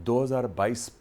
2022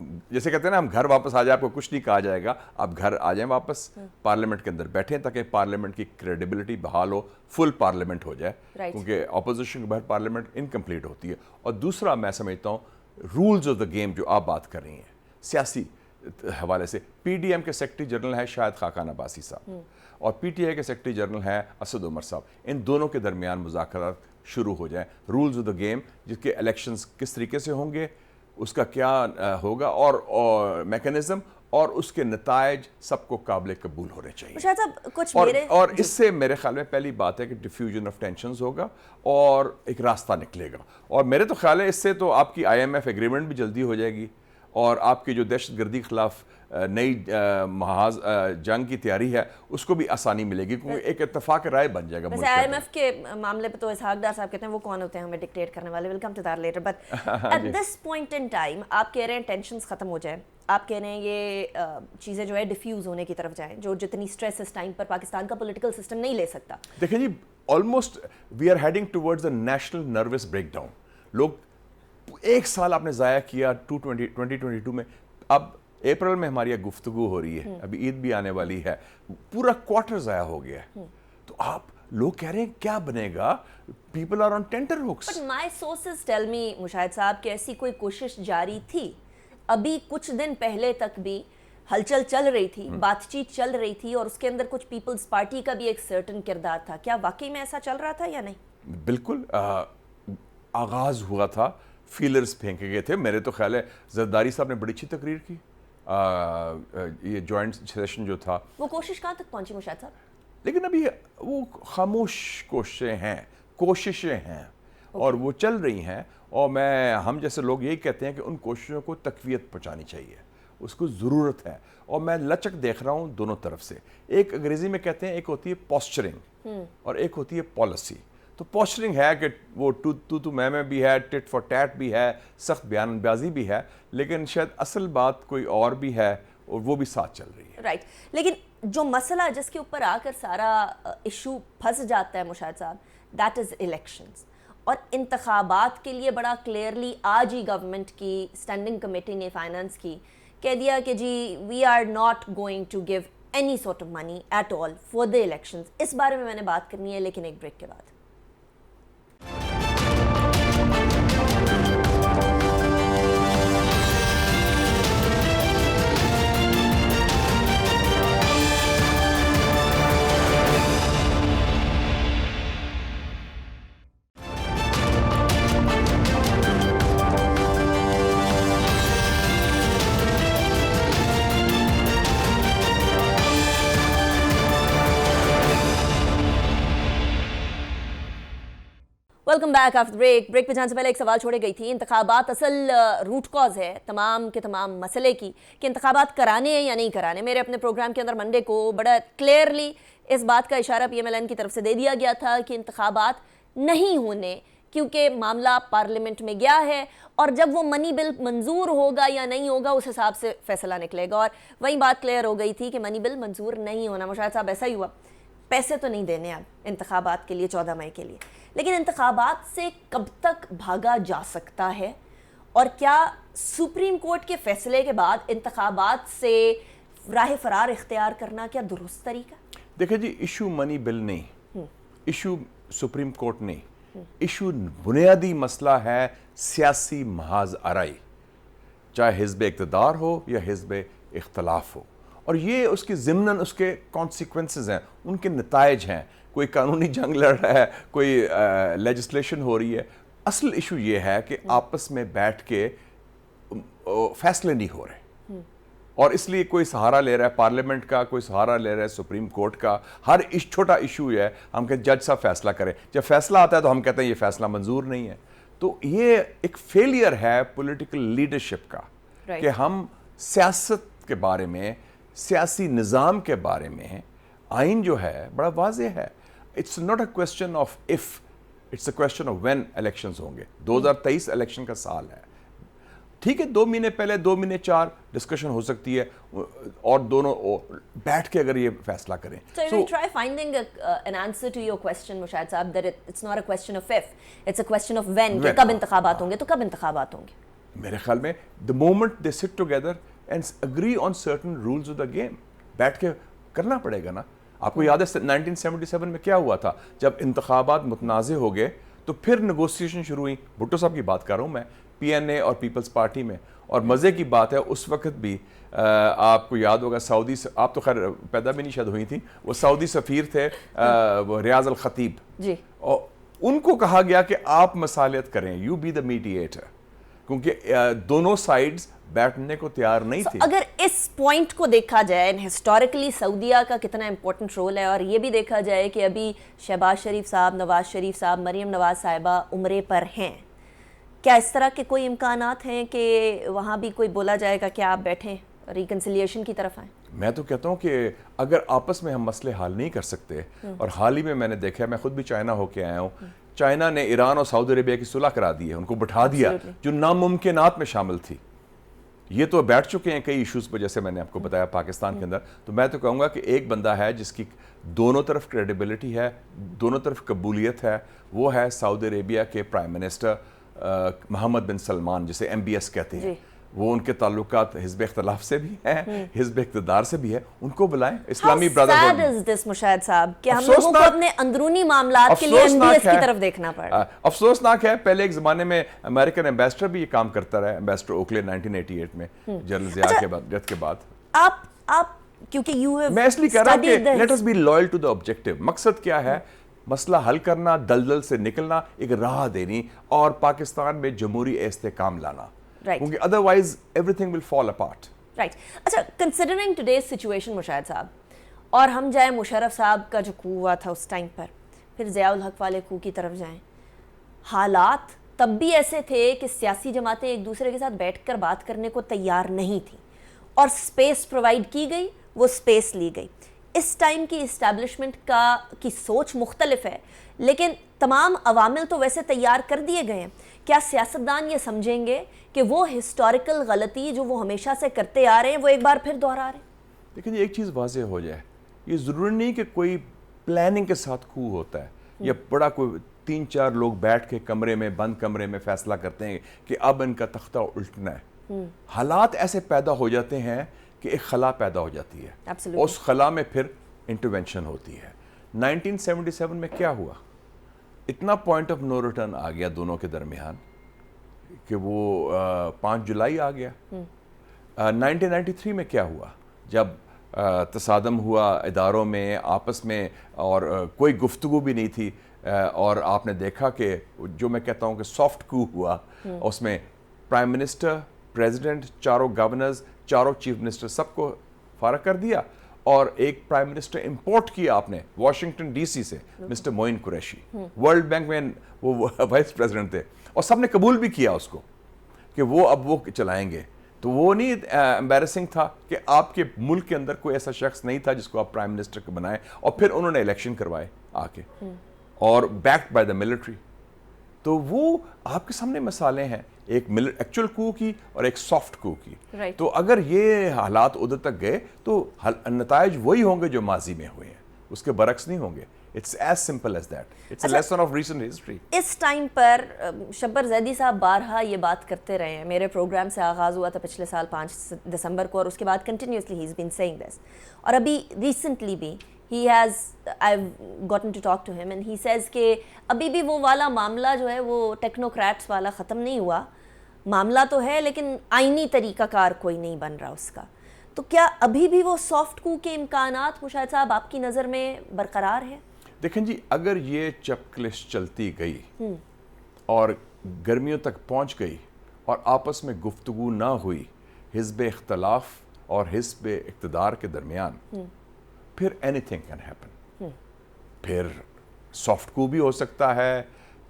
جیسے کہتے ہیں نا ہم گھر واپس آ جائیں, آپ کو کچھ نہیں کہا جائے گا, آپ گھر آ جائیں واپس, پارلیمنٹ کے اندر بیٹھیں تاکہ پارلیمنٹ کی کریڈیبلٹی بحال ہو, فل پارلیمنٹ ہو جائے, کیونکہ اپوزیشن کے باہر پارلیمنٹ انکمپلیٹ ہوتی ہے. اور دوسرا میں سمجھتا ہوں رولز آف دا گیم جو آپ بات کر رہی ہیں سیاسی حوالے سے, پی ڈی ایم کے سیکرٹری جنرل ہے شاہد خاقان عباسی صاحب اور پی ٹی آئی کے سیکرٹری جنرل ہے اسد عمر صاحب, ان دونوں کے درمیان مذاکرات شروع ہو جائیں, رولز آف دا گیم جس کے الیکشنز کس طریقے سے ہوں گے, اس کا کیا ہوگا, اور میکنزم اور اس کے نتائج سب کو قابل قبول ہونے چاہیے. شاہد صاحب کچھ اور اس سے میرے خیال میں پہلی بات ہے کہ ڈیفیوژن آف ٹینشنز ہوگا اور ایک راستہ نکلے گا, اور میرے تو خیال ہے اس سے تو آپ کی IMF ایگریمنٹ بھی جلدی ہو جائے گی, اور آپ کی جو دہشت گردی کے خلاف نئی محاذ جنگ کی تیاری ہے اس کو بھی آسانی ملے گی, کیونکہ ایک اتفاق رائے بن جائے گا. ویسے IMF کے معاملے پہ تو اسحاق ڈار صاحب کہتے ہیں وہ کون ہوتے ہیں ہمیں ڈکٹیٹ کرنے والے, well come to that later, but at this point in time آپ کہہ رہے ہیں ٹینشنز ختم ہو جائیں, آپ کہہ رہے ہیں یہ چیزیں جو ہے ڈیفیوز ہونے کی طرف جائیں, جو جتنی اسٹریس اس ٹائم پر پاکستان کا پولیٹیکل سسٹم نہیں لے سکتا. دیکھیں جی almost we are heading towards a national nervous breakdown. لوگ ایک سال آپ نے ضائع کیا 2022 میں, اب اپریل میں ہماری گفتگو ہو رہی ہے, ابھی عید بھی آنے والی ہے, پورا کوارٹر ضائع ہو گیا ہے, تو آپ لوگ کہہ رہے ہیں کیا بنے گا, people are on tenterhooks. But my sources tell me Mushahid صاحب کہ ایسی کوئی کوشش جاری تھی, ابھی کچھ دن پہلے تک بھی ہلچل چل رہی تھی, بات چیت چل رہی تھی, اور اس کے اندر کچھ پیپلز پارٹی کا بھی ایک سرٹن کردار تھا, کیا واقعی میں ایسا چل رہا تھا یا نہیں؟ بالکل آغاز ہوا تھا, فیلرز پھینکے گئے تھے. میرے تو خیال ہے زرداری صاحب نے بڑی اچھی تقریر کی, یہ جوائنٹ سیشن جو تھا, وہ کوشش کہاں تک پہنچی مشاہد صاحب؟ لیکن ابھی وہ خاموش کوششیں ہیں اور وہ چل رہی ہیں, اور ہم جیسے لوگ یہی کہتے ہیں کہ ان کوششوں کو تقویت پہنچانی چاہیے, اس کو ضرورت ہے, اور میں لچک دیکھ رہا ہوں دونوں طرف سے. ایک انگریزی میں کہتے ہیں ایک ہوتی ہے پوسچرنگ اور ایک ہوتی ہے پالیسی. تو پوسچرنگ ہے کہ وہ تو میں بھی ہے, ٹٹ فار ٹیٹ بھی ہے, سخت بیان بازی بھی ہے, لیکن شاید اصل بات کوئی اور بھی ہے اور وہ بھی ساتھ چل رہی ہے. رائٹ, لیکن جو مسئلہ جس کے اوپر آ کر سارا ایشو پھنس جاتا ہے مشاہد صاحب, دیٹ از الیکشنز. اور انتخابات کے لیے بڑا کلیئرلی آج ہی گورنمنٹ کی اسٹینڈنگ کمیٹی نے فائنانس کی کہہ دیا کہ جی we are not going to give any sort of money at all for the elections. اس بارے میں نے بات کرنی ہے, لیکن ایک بریک کے بعد. ویلکم بیک آفٹر بریک پہ جانے سے پہلے ایک سوال چھوڑے گئی تھی. انتخابات اصل روٹ کاز ہے تمام کے تمام مسئلے کی کہ انتخابات کرانے ہیں یا نہیں کرانے. میرے اپنے پروگرام کے اندر منڈے کو بڑا کلیئرلی اس بات کا اشارہ PMLN کی طرف سے دے دیا گیا تھا کہ انتخابات نہیں ہونے, کیونکہ معاملہ پارلیمنٹ میں گیا ہے, اور جب وہ منی بل منظور ہوگا یا نہیں ہوگا اس حساب سے فیصلہ نکلے گا. اور وہی بات کلیئر ہو گئی تھی کہ منی بل منظور نہیں ہونا. مشاہد صاحب ایسا ہی ہوا, پیسے تو نہیں دینے اب انتخابات کے لیے 14 مئی کے لیے, لیکن انتخابات سے کب تک بھاگا جا سکتا ہے, اور کیا سپریم کورٹ کے فیصلے کے بعد انتخابات سے راہ فرار اختیار کرنا کیا درست طریقہ؟ دیکھیں جی, ایشو منی بل نہیں, ایشو سپریم کورٹ نہیں, ایشو بنیادی مسئلہ ہے سیاسی محاذ آرائی, چاہے حزب اقتدار ہو یا حزب اختلاف ہو, اور یہ اس کے ضمناً اس کے کانسیکوینسز ہیں, ان کے نتائج ہیں. کوئی قانونی جنگ لڑ رہا ہے, کوئی لیجسلیشن ہو رہی ہے. اصل ایشو یہ ہے کہ آپس میں بیٹھ کے فیصلے نہیں ہو رہے, اور اس لیے کوئی سہارا لے رہا ہے پارلیمنٹ کا, کوئی سہارا لے رہا ہے سپریم کورٹ کا. ہر چھوٹا ایشو ہے ہم کہتے جج صاحب فیصلہ کریں, جب فیصلہ آتا ہے تو ہم کہتے ہیں یہ فیصلہ منظور نہیں ہے. تو یہ ایک فیلئر ہے پولیٹیکل لیڈرشپ کا کہ ہم سیاست کے بارے میں, سیاسی نظام کے بارے میں, آئین جو ہے بڑا واضح ہے. It's not a question of if, it's a question of when elections ہوں گے. 2023 الیکشن کا سال ہے, ٹھیک ہے, 2 مہینے پہلے 2 مہینے 4 ڈسکشن ہو سکتی ہے, اور دونوں بیٹھ کے اگر یہ فیصلہ کریں. So you will try finding an answer to your question Mushahid صاحب, that it's not a question of if, it's a question of when, کہ کب انتخابات ہوں گے, تو کب انتخابات ہوں گے؟ میرے خیال میں the moment they sit together and agree on certain rules of the game, بیٹھ کے کرنا پڑے گا نا. آپ کو یاد ہے 1977 میں کیا ہوا تھا جب انتخابات متنازع ہو گئے تو پھر نیگوسیشن شروع ہوئی. بھٹو صاحب کی بات کر رہا ہوں میں, پی این اے اور پیپلز پارٹی میں. اور مزے کی بات ہے اس وقت بھی آپ کو یاد ہوگا سعودی, آپ تو خیر پیدا بھی نہیں شاید ہوئی تھیں, وہ سعودی سفیر تھے ریاض الخطیب جی, اور ان کو کہا گیا کہ آپ مصالحت کریں, یو بی دا میڈیٹر, کیونکہ دونوں سائیڈز بیٹھنے کو تیار نہیں تھی. اگر اس پوائنٹ کو دیکھا جائے ہسٹوریکلی سعودیہ کا کتنا امپورٹنٹ رول ہے, اور یہ بھی دیکھا جائے کہ ابھی شہباز شریف صاحب, نواز شریف صاحب, مریم نواز صاحبہ عمرے پر ہیں, کیا اس طرح کے کوئی امکانات ہیں کہ وہاں بھی کوئی بولا جائے گا کہ آپ بیٹھیں ریکنسیلیشن کی طرف آئیں؟ میں تو کہتا ہوں کہ اگر آپس میں ہم مسئلے حل نہیں کر سکتے, اور حال ہی میں نے دیکھا ہے, میں خود بھی چائنا ہو کے آیا ہوں, چائنا نے ایران اور سعودی عربیہ کی صلح کرا دی ہے, ان کو بٹھا دیا جو ناممکنات میں شامل تھی. یہ تو بیٹھ چکے ہیں کئی ایشوز پہ, جیسے میں نے آپ کو بتایا پاکستان کے اندر. تو میں تو کہوں گا کہ ایک بندہ ہے جس کی دونوں طرف کریڈیبلٹی ہے, دونوں طرف قبولیت ہے, وہ ہے سعودی عربیہ کے پرائم منسٹر محمد بن سلمان, جسے MBS کہتے ہیں. وہ ان کے تعلقات حزب اختلاف سے بھی ہیں, حزب اقتدار سے بھی ہے, ان کو بلائیں. اسلامی brotherhood. How sad is this Mushahid صاحب کہ ہم لوگوں کو اپنے اندرونی معاملات کے لیے MBS کی طرف دیکھنا پڑا. افسوسناک ہے. پہلے ایک زمانے میں امریکن ایمبیسڈر بھی یہ کام کرتا رہا, ایمبیسڈر اوکلے 1988 میں جنرل ضیاء کے بعد, ڈیتھ کے بعد. آپ کیونکہ میں اس لیے کہہ رہا ہوں کہ let us be loyal to the objective. مقصد کیا ہے؟ مسئلہ حل کرنا, دلدل سے نکلنا, ایک راہ دینی, اور پاکستان میں جمہوری استحکام لانا, کیونکہ otherwise every thing will fall apart. Right. اچھا, کنسیڈرنگ ٹوڈیز سچویشن مشاہد صاحب, اور ہم جائیں مشرف صاحب کا جو کو ہوا تھا اس ٹائم پر, پھر ضیاء الحق والے کو کی طرف جائیں, حالات تب بھی ایسے تھے کہ سیاسی جماعتیں ایک دوسرے کے ساتھ بیٹھ کر بات کرنے کو تیار نہیں تھیں, اور سپیس پرووائڈ کی گئی, وہ سپیس لی گئی. اس ٹائم کی اسٹیبلشمنٹ کی سوچ مختلف ہے, لیکن تمام عوامل تو ویسے تیار کر دیے گئے ہیں. کیا سیاستدان یہ سمجھیں گے کہ وہ ہسٹوریکل غلطی جو وہ ہمیشہ سے کرتے آ رہے ہیں وہ ایک بار پھر دہرا رہے ہیں؟ لیکن ایک چیز واضح ہو جائے, یہ ضروری نہیں کہ کوئی پلاننگ کے ساتھ کھو ہوتا ہے, یا بڑا کوئی 3-4 لوگ بیٹھ کے کمرے میں, بند کمرے میں فیصلہ کرتے ہیں کہ اب ان کا تختہ الٹنا ہے. حالات ایسے پیدا ہو جاتے ہیں کہ ایک خلا پیدا ہو جاتی ہے, اس خلا میں پھر انٹرونشن ہوتی ہے. 1977 میں کیا ہوا؟ اتنا پوائنٹ آف نو ریٹرن آ گیا دونوں کے درمیان کہ وہ 5 جولائی آ گیا. 1993 میں کیا ہوا؟ جب تصادم ہوا اداروں میں آپس میں, اور کوئی گفتگو بھی نہیں تھی, اور آپ نے دیکھا کہ جو میں کہتا ہوں کہ سافٹ کو ہوا, اس میں پرائم منسٹر, پریزیڈنٹ, چاروں گورنرز, چاروں چیف منسٹر سب کو فارغ کر دیا, اور ایک پرائم منسٹر امپورٹ کیا آپ نے واشنگٹن ڈی سی سے, مسٹر معین قریشی. ورلڈ بینک میں وہ وائس پریزیڈنٹ تھے, اور سب نے قبول بھی کیا اس کو کہ وہ اب وہ چلائیں گے. تو وہ نہیں امبیرسنگ تھا کہ آپ کے ملک کے اندر کوئی ایسا شخص نہیں تھا جس کو آپ پرائم منسٹر کو بنائیں, اور پھر انہوں نے الیکشن کروائے آ کے, اور بیکڈ بائی دا ملٹری. تو وہ آپ کے سامنے مسالے ہیں, ایک ایکچوئل کو کی اور ایک سافٹ کو کی. تو اگر یہ حالات ادھر تک گئے تو نتائج وہی ہوں گے جو ماضی میں ہوئے ہیں, اس کے برعکس نہیں ہوں گے. It's as simple as that. It's a lesson of recent history. اس ٹائم پر شبر زیدی صاحب بارہا یہ بات کرتے رہے ہیں. میرے پروگرام سے آغاز ہوا تھا پچھلے سال 5 دسمبر کو, اور اس کے بعد continuously he's been saying this. اور ابھی ریسنٹلی بھی I've gotten to talk to him and he says کہ ابھی بھی وہ والا معاملہ جو ہے وہ ٹیکنوکریٹس والا ختم نہیں ہوا. معاملہ تو ہے لیکن آئینی طریقہ کار کوئی نہیں بن رہا اس کا. تو کیا ابھی بھی وہ سافٹ کو کے امکانات مشاہد صاحب آپ کی نظر میں برقرار ہیں؟ دیکھیں جی, اگر یہ چپکلش چلتی گئی اور گرمیوں تک پہنچ گئی اور آپس میں گفتگو نہ ہوئی حزب اختلاف اور حزب اقتدار کے درمیان, پھر اینی تھنگ کین ہیپن. پھر سافٹ کو بھی ہو سکتا ہے,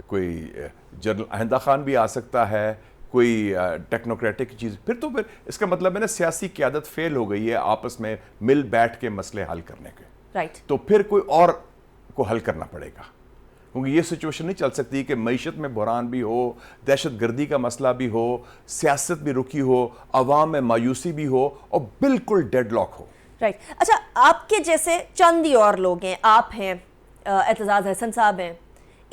کوئی جنرل آئندہ خان بھی آ سکتا ہے, کوئی ٹیکنوکریٹک چیز. پھر اس کا مطلب ہے نا سیاسی قیادت فیل ہو گئی ہے آپس میں مل بیٹھ کے مسئلے حل کرنے کے. رائٹ. تو پھر کوئی اور کو حل کرنا پڑے گا, کیونکہ یہ سچویشن نہیں چل سکتی کہ معیشت میں بحران بھی ہو, دہشت گردی کا مسئلہ بھی ہو, سیاست بھی رکی ہو, عوام میں مایوسی بھی ہو, اور بالکل ڈیڈ لاک ہو. رائٹ. اچھا, آپ کے جیسے چند ہی اور لوگ ہیں, آپ ہیں, اعتزاز احسن صاحب ہیں,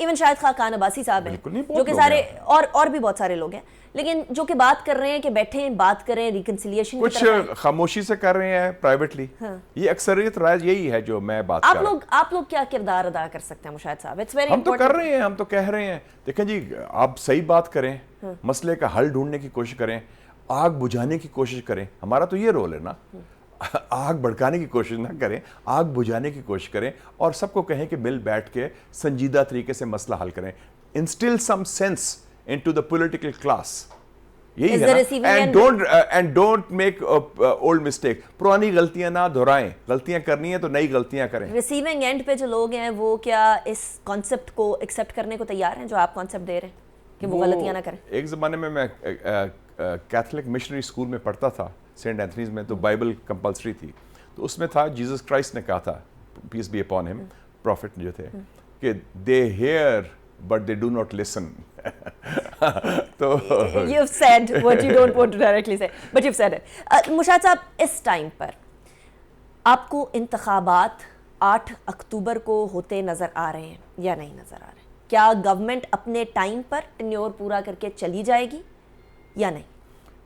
ایون شاید خاقان عباسی صاحب ہیں بالکل نہیں، بہت جو کہ لوگ سارے ہیں۔ اور بھی بہت سارے لوگ ہیں، لیکن جو کہ بات کر رہے ہیں کہ بیٹھیں بات کریں ریکنسیلیشن کی کچھ طرف خاموشی سے کر رہے ہیں پرائیویٹلی، یہ اکثریت رائے یہی ہے جو میں بات کر رہا ہوں۔ آپ لوگ کیا کردار ادا کر سکتے ہیں مشاہد صاحب؟ اٹس ویری ہم تو کر رہے ہیں، ہم تو کہہ رہے ہیں، دیکھیں جی آپ صحیح بات کریں، مسئلے کا حل ڈھونڈنے کی کوشش کریں، آگ بجھانے کی کوشش کریں، ہمارا تو یہ رول ہے نا، آگ بھڑکانے کی کوشش نہ کریں، آگ بجھانے کی کوشش کریں اور سب کو کہیں کہ مل بیٹھ کے سنجیدہ طریقے سے مسئلہ حل کریں، instil some sense into the political class, یہی ہے نا، and don't make old mistake, پرانی غلطیاں نہ دہرائیں، غلطیاں کرنی ہیں تو نئی غلطیاں کریں۔ ریسیونگ اینڈ پہ جو لوگ ہیں وہ کیا اس کانسیپٹ کو ایکسیپٹ کرنے کو تیار ہیں جو آپ کانسیپٹ دے رہے ہیں کہ وہ غلطیاں نہ کریں؟ ایک زمانے میں کیتھولک مشنری اسکول میں پڑھتا تھا سینٹ اینتھنیز میں، تو بائبل کمپلسری تھی، تو اس میں تھا جیسس کرائسٹ نے کہا تھا پیس بی اپون ہم، پروفٹ جو تھے، کہ they hear but they do not listen. تو You've said what you don't want to directly say, but you've said it. Mushahid صاحب، اس ٹائم پر آپ کو انتخابات 8 اکتوبر کو ہوتے نظر آ رہے ہیں یا نہیں نظر آ رہے ہیں؟ کیا گورنمنٹ اپنے ٹائم پر ٹینیور پورا کر کے چلی جائے گی یا نہیں؟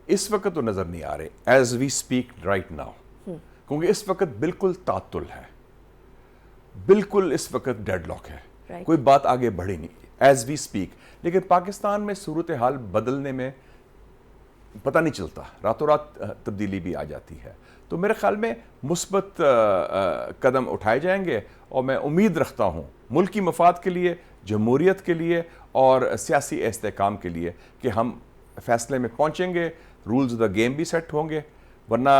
اس وقت تو نظر نہیں آ رہے as we speak right now, کیونکہ اس وقت بالکل تعطل ہے، بالکل اس وقت ڈیڈ لاک ہے، کوئی بات آگے بڑھی نہیں ایز وی اسپیک۔ لیکن پاکستان میں صورتحال بدلنے میں پتہ نہیں چلتا، راتوں رات تبدیلی بھی آ جاتی ہے، تو میرے خیال میں مثبت قدم اٹھائے جائیں گے، اور میں امید رکھتا ہوں ملکی مفاد کے لیے، جمہوریت کے لیے اور سیاسی استحکام کے لیے کہ ہم فیصلے میں پہنچیں گے، رولز آف دا گیم بھی سیٹ ہوں گے، ورنہ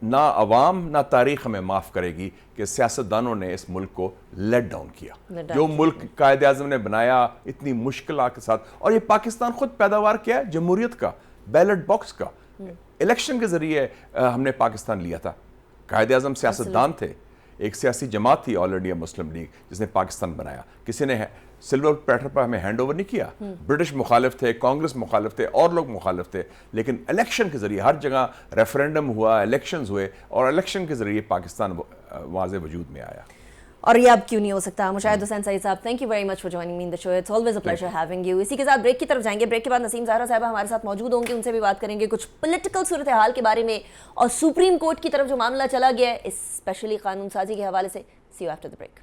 نہ عوام نہ تاریخ ہمیں معاف کرے گی کہ سیاستدانوں نے اس ملک کو لیٹ ڈاؤن کیا، جو ملک قائد اعظم نے بنایا اتنی مشکلات کے ساتھ، اور یہ پاکستان خود پیداوار کیا ہے جمہوریت کا، بیلٹ باکس کا، الیکشن کے ذریعے ہم نے پاکستان لیا تھا، قائد اعظم سیاستدان تھے، ایک سیاسی جماعت تھی آل انڈیا مسلم لیگ جس نے پاکستان بنایا، کسی نے سلور پلیٹر پر ہمیں ہینڈ اوور نہیں کیا، برٹش مخالف تھے، کانگریس مخالف تھے، اور لوگ مخالف تھے، لیکن الیکشن کے ذریعے ہر جگہ ریفرینڈم ہوا، الیکشنز ہوئے، اور الیکشن کے ذریعے پاکستان واضح وجود میں آیا۔ اور یہ اب کیوں نہیں ہو سکتا؟ Mushahid Hussain Syed sahab, thank you very much for joining me in the show, it's always a pleasure having you. اسی کے ساتھ بریک کی طرف جائیں گے، بریک کے بعد نسیم زہرا صاحبہ ہمارے ساتھ موجود ہوں گے، ان سے بھی بات کریں گے کچھ پولیٹیکل صورتحال کے بارے میں، اور سپریم کورٹ کی طرف جو معاملہ چلا گیا ہے اسپیشلی قانون سازی کے حوالے سے۔ See you after the break.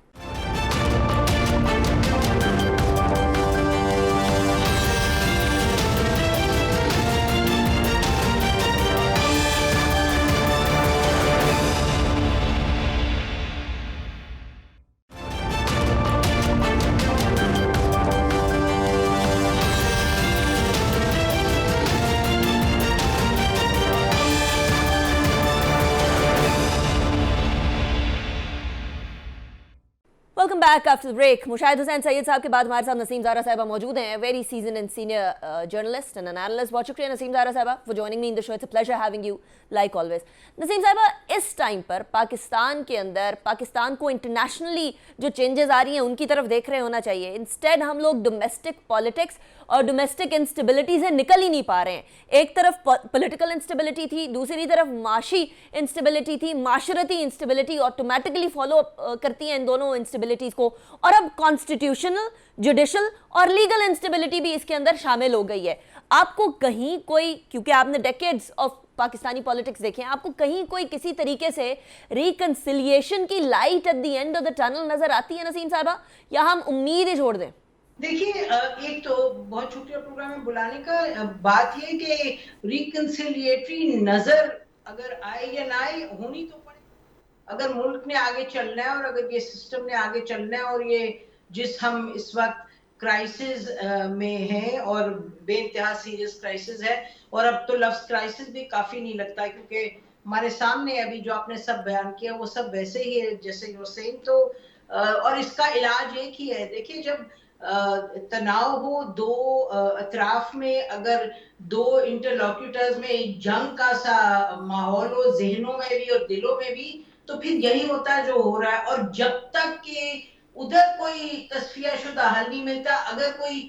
Welcome back after break. Mushahid Hussain Syed صاحب کے بعد ہمارے ساتھ نسیم زہرا صاحبہ موجود ہیں، very seasoned and senior journalist and analyst. بہت شکریہ نسیم زہرا صاحبہ for joining me in the show, it's a pleasure having you like always. Naseem صاحبہ، اس ٹائم پر پاکستان کے اندر پاکستان کو انٹرنیشنلی جو چینجز آ رہی ہیں ان کی طرف دیکھ رہے ہونا چاہیے، انسٹیڈ ہم لوگ ڈومیسٹک پالیٹکس اور ڈومیسٹک انسٹیبلٹی سے نکل ہی نہیں پا رہے ہیں۔ ایک طرف پولیٹیکل انسٹیبلٹی تھی، دوسری طرف معاشی انسٹیبلٹی تھی، معاشرتی انسٹیبلٹی آٹومیٹکلی فالو کرتی ہیں ان دونوں انسٹیبلٹیز کو، اور اب کانسٹیٹیوشنل، جوڈیشل اور لیگل انسٹیبلٹی بھی اس کے اندر شامل ہو گئی ہے۔ آپ کو کہیں کوئی، کیونکہ آپ نے ڈیکیڈز آف پاکستانی پالیٹکس دیکھے ہیں، آپ کو کہیں کوئی کسی طریقے سے ریکنسیلیشن کی light at the end of the tunnel نظر آتی ہے نسیم صاحبہ، یا ہم امید ہی چھوڑ دیں؟ دیکھیے، ایک تو بہت شکریہ پروگرام میں بلانے کا۔ بات یہ کہ ریکنسیلیٹری نظر اگر آئے یا نہ آئے، ہونی تو پڑے۔ اگر ملک نے آگے چلنا ہے، اور اگر یہ سسٹم نے آگے چلنا ہے، اور یہ جس ہم اس وقت کرائسس میں ہیں، اور بے انتہا سیریس کرائسس ہے، اور اب تو لفظ کرائسس بھی کافی نہیں لگتا ہے، کیونکہ ہمارے سامنے ابھی جو آپ نے سب بیان کیا وہ سب ویسے ہی ہے جیسے یو سیم۔ تو اور اس کا علاج ایک ہی ہے۔ دیکھیے، جب تناؤ ہو دو اطراف میں، اگر دو انٹرلوکیوٹرز میں جنگ کا سا ماحول ہو، ذہنوں میں بھی اور دلوں میں بھی، تو پھر یہی ہوتا ہے جو ہو رہا ہے۔ اور جب تک کہ ادھر کوئی تصفیہ شدہ حل نہیں ملتا، اگر کوئی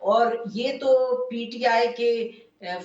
اور یہ تو پی ٹی آئی کے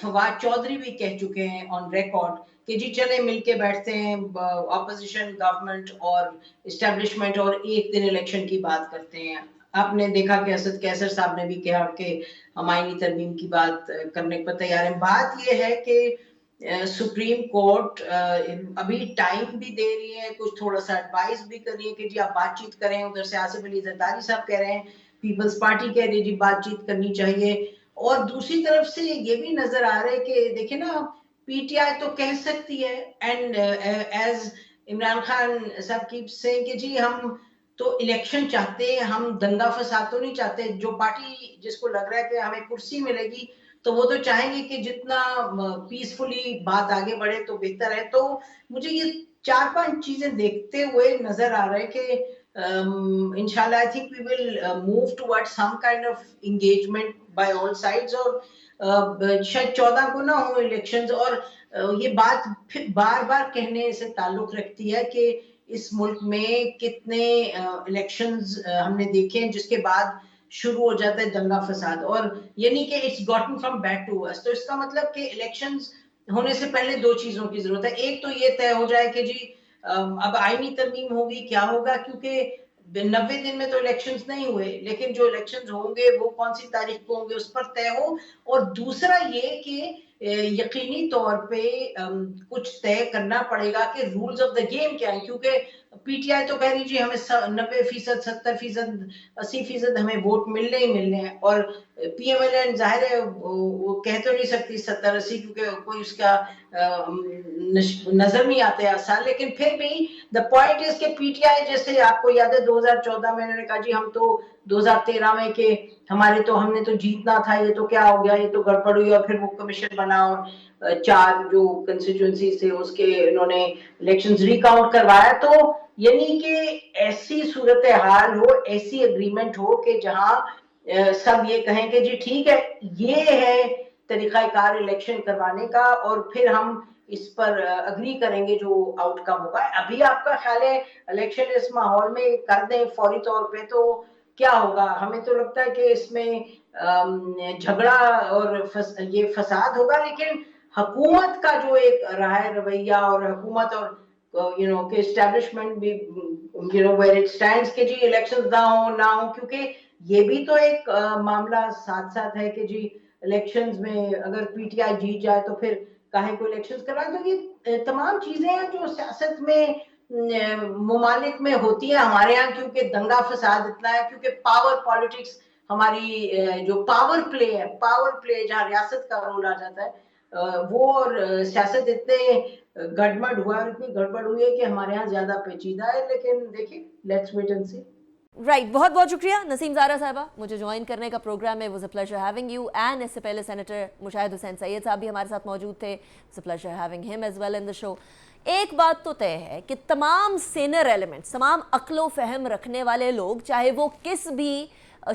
فواد چودھری بھی کہہ چکے ہیں آن ریکارڈ کہ جی چلے مل کے بیٹھتے ہیں اپوزیشن گورنمنٹ اور اسٹیبلشمنٹ اور ایک دن الیکشن کی بات کرتے ہیں. آپ نے دیکھا کہ اسد کیسر صاحب نے بھی کہا کہ ہم آئینی ترمیم کی بات کرنے پر تیار ہیں. بات یہ ہے کہ سپریم کورٹ ابھی ٹائم بھی دے رہی ہے, کچھ تھوڑا سا ایڈوائز بھی کر رہی ہے کہ جی آپ بات چیت کریں. ادھر سے آصف علی زرداری صاحب کہہ رہے ہیں, پیپلز پارٹی کہہ رہی ہے جی بات چیت کرنی چاہیے. اور دوسری طرف سے یہ بھی نظر آ رہا ہے کہ دیکھیں نا, پی ٹی آئی تو کہہ سکتی ہے اینڈ ایز عمران خان صاحب کیپ سیئنگ کہ جی ہم تو الیکشن چاہتے ہیں, ہم دنگا فساد تو نہیں چاہتے. جو پارٹی جس کو لگ رہا ہے کہ ہمیں کرسی ملے گی تو وہ تو چاہیں گے کہ جتنا پیسفلی بات آگے بڑھے تو بہتر ہے. تو مجھے یہ 4-5 چیزیں دیکھتے ہوئے نظر آ رہا ہے کہ انشاءاللہ I think we will move towards some kind of engagement by all sides. اور شاید 14 کو نہ ہو الیکشنز. اور یہ بات پھر بار بار کہنے سے تعلق رکھتی ہے کہ اس ملک میں کتنے الیکشنز ہم نے دیکھے ہیں جس کے بعد شروع ہو جاتا ہے دنگا فساد. اور یعنی کہ it's gotten from bad to worse. تو اس کا مطلب کہ الیکشنز ہونے سے پہلے 2 چیزوں کی ضرورت ہے. ایک تو یہ طے ہو جائے کہ جی اب آئینی ترمیم ہوگی, کیا ہوگا, کیونکہ 90 دن میں تو الیکشنز نہیں ہوئے, لیکن جو الیکشنز ہوں گے وہ کون سی تاریخ کو ہوں گے اس پر طے ہو. اور دوسرا یہ کہ یقینی طور پہ کچھ طے کرنا پڑے گا کہ رولز آف دا گیم کیا ہیں. کیونکہ پی ٹی آئی تو کہہ رہی جی ہمیں 90%, 70%, 80% ہمیں ووٹ ملنے ہی ملنے ہیں. اور پی ایم ایل این ظاہر ہے وہ کہہ تو نہیں سکتی 70-80 کیونکہ کوئی اس کا نظر نہیں آتے آسان. لیکن پھر بھی دا پوائنٹ از کہ پی ٹی آئی جیسے آپ کو یاد ہے 2014 میں انہوں نے کہا جی ہم تو 2013 میں کہ ہم نے تو جیتنا تھا, یہ تو کیا ہو گیا, یہ تو گڑبڑ ہوئی. اور پھر وہ کمیشن بنا اور 4 جو کنسٹیچوئنسی سے اس کے انہوں نے الیکشنز ریکاؤنٹ کروایا. تو یعنی کہ ایسی صورتحال ہو, ایسی اگریمنٹ ہو کہ جہاں سب یہ کہیں کہ جی ٹھیک ہے یہ ہے طریقہ کار الیکشن کروانے کا, اور پھر ہم اس پر اگری کریں گے جو آؤٹ کم ہوگا. ابھی آپ کا خیال ہے الیکشن اس ماحول میں کر دیں فوری طور پہ تو کیا ہوگا؟ ہمیں تو لگتا ہے کہ اس میں جھگڑا اور یہ فساد ہوگا. لیکن حکومت کا جو ایک رائے رویہ اور حکومت اور کہ اسٹیبلشمنٹ بھی where it stands کہ جی الیکشن نہ ہو, کیونکہ یہ بھی تو ایک معاملہ ساتھ ساتھ ہے کہ جی الیکشنز میں اگر پی ٹی آئی جیت جائے تو پھر کاہے کو الیکشنز کروائے. تو یہ تمام چیزیں ہیں جو سیاست میں ممالک میں ہوتی ہیں. ہمارے ہاں کیونکہ دنگا فساد اتنا ہے, کیونکہ پاور پالیٹکس ہماری جو پاور پلے جہاں ریاست کا رول آ جاتا ہے وہ, اور سیاست اتنے گڑبڑ ہوا اور اتنی گڑبڑ ہوئی ہے کہ ہمارے ہاں زیادہ پیچیدہ ہے. لیکن دیکھیں let's wait and see. Right, بہت بہت شکریہ نسیم زارا صاحبہ مجھے جوائن کرنے کا پروگرام میں. Was a pleasure having you. And اس سے پہلے سینیٹر مشاہد حسین سید صاحب بھی ہمارے ساتھ موجود تھے. واز اے پلیزر ہیونگ ہم ایز ویل ان دا شو. ایک بات تو طے ہے کہ تمام سینئر ایلیمنٹس, تمام عقل و فہم رکھنے والے لوگ, چاہے وہ کس بھی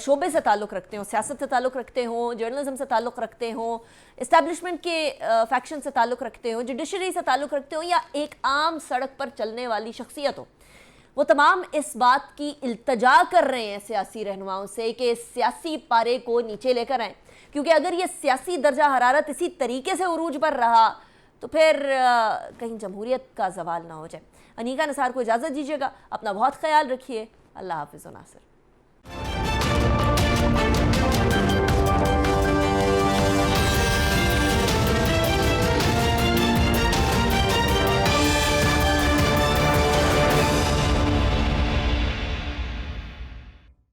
شعبے سے تعلق رکھتے ہوں, سیاست سے تعلق رکھتے ہوں, جرنلزم سے تعلق رکھتے ہوں, اسٹیبلشمنٹ کے فیکشن سے تعلق رکھتے ہوں, جوڈیشری سے تعلق رکھتے ہوں, یا ایک عام سڑک پر چلنے والی شخصیت ہو, وہ تمام اس بات کی التجا کر رہے ہیں سیاسی رہنماؤں سے کہ سیاسی پارے کو نیچے لے کر آئیں. کیونکہ اگر یہ سیاسی درجہ حرارت اسی طریقے سے عروج پر رہا تو پھر کہیں جمہوریت کا زوال نہ ہو جائے. انیکا نثار کو اجازت دیجیے گا, اپنا بہت خیال رکھیے. اللہ حافظ و ناصر.